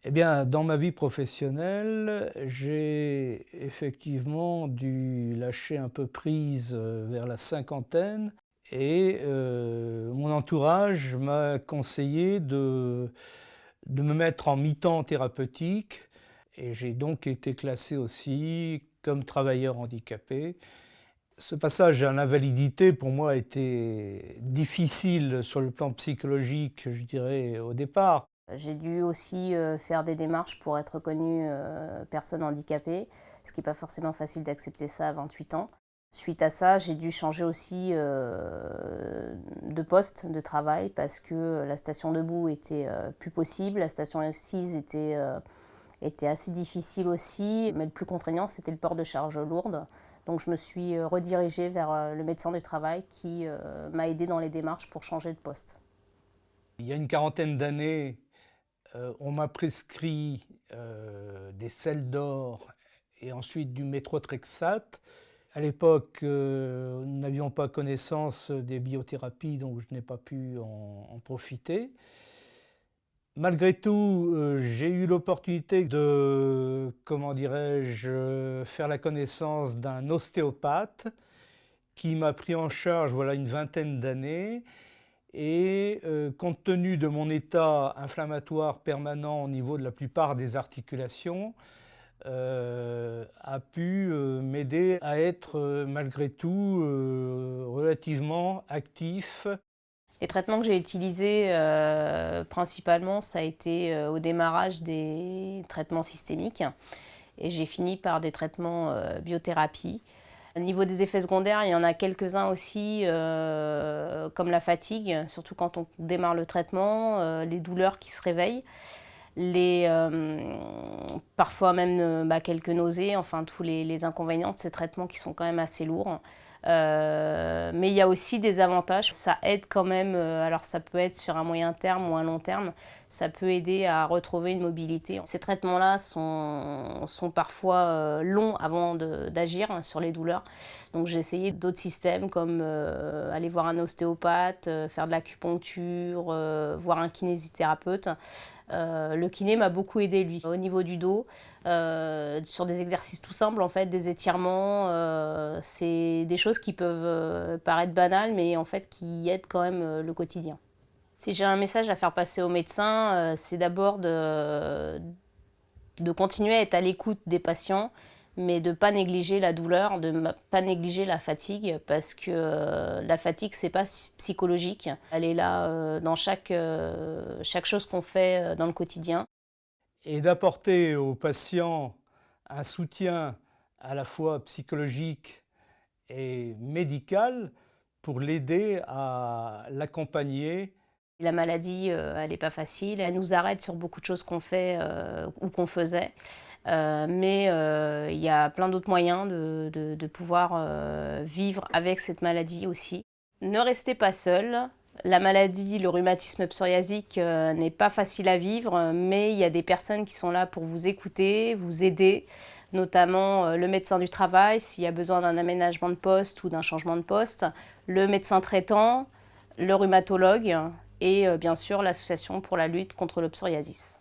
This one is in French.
Eh bien, dans ma vie professionnelle, j'ai effectivement dû lâcher un peu prise, vers la cinquantaine et mon entourage m'a conseillé de me mettre en mi-temps thérapeutique et j'ai donc été classé aussi comme travailleur handicapé. Ce passage à l'invalidité pour moi a été difficile sur le plan psychologique, je dirais, au départ. J'ai dû aussi, faire des démarches pour être reconnue, personne handicapée, ce qui est pas forcément facile d'accepter ça à 28 ans. Suite à ça, j'ai dû changer aussi, de poste de travail parce que la station debout était, plus possible. La station assise était assez difficile aussi, mais le plus contraignant, c'était le port de charges lourdes. Donc je me suis, redirigée vers, le médecin du travail qui, m'a aidée dans les démarches pour changer de poste. Il y a une quarantaine d'années, on m'a prescrit, des sels d'or et ensuite du méthotrexate. À l'époque, nous n'avions pas connaissance des biothérapies, donc je n'ai pas pu en profiter. Malgré tout, j'ai eu l'opportunité de, comment dirais-je, faire la connaissance d'un ostéopathe qui m'a pris en charge, voilà, une vingtaine d'années et compte tenu de mon état inflammatoire permanent au niveau de la plupart des articulations, a pu, m'aider à être, malgré tout, relativement actif. Les traitements que j'ai utilisés, principalement, ça a été, au démarrage des traitements systémiques et j'ai fini par des traitements, biothérapie. Au niveau des effets secondaires, il y en a quelques-uns aussi, comme la fatigue, surtout quand on démarre le traitement, les douleurs qui se réveillent, parfois même, quelques nausées, enfin tous les inconvénients de ces traitements qui sont quand même assez lourds. Mais il y a aussi des avantages. Ça aide quand même, alors ça peut être sur un moyen terme ou un long terme, ça peut aider à retrouver une mobilité. Ces traitements-là sont parfois longs avant d'agir sur les douleurs. Donc j'ai essayé d'autres systèmes comme aller voir un ostéopathe, faire de l'acupuncture, voir un kinésithérapeute. Le kiné m'a beaucoup aidé lui. Au niveau du dos, sur des exercices tout simples en fait, des étirements, c'est des choses qui peuvent, paraître banales mais en fait qui aident quand même, le quotidien. Si j'ai un message à faire passer aux médecins, c'est d'abord de continuer à être à l'écoute des patients, mais de ne pas négliger la douleur, de ne pas négliger la fatigue, parce que la fatigue, c'est pas psychologique. Elle est là dans chaque chose qu'on fait dans le quotidien. Et d'apporter aux patients un soutien à la fois psychologique et médical pour l'aider à l'accompagner. La maladie, elle n'est pas facile. Elle nous arrête sur beaucoup de choses qu'on fait ou qu'on faisait. Mais il y a plein d'autres moyens de pouvoir vivre avec cette maladie aussi. Ne restez pas seul. La maladie, le rhumatisme psoriasique n'est pas facile à vivre, mais il y a des personnes qui sont là pour vous écouter, vous aider, notamment le médecin du travail s'il y a besoin d'un aménagement de poste ou d'un changement de poste, le médecin traitant, le rhumatologue et bien sûr l'association pour la lutte contre le psoriasis.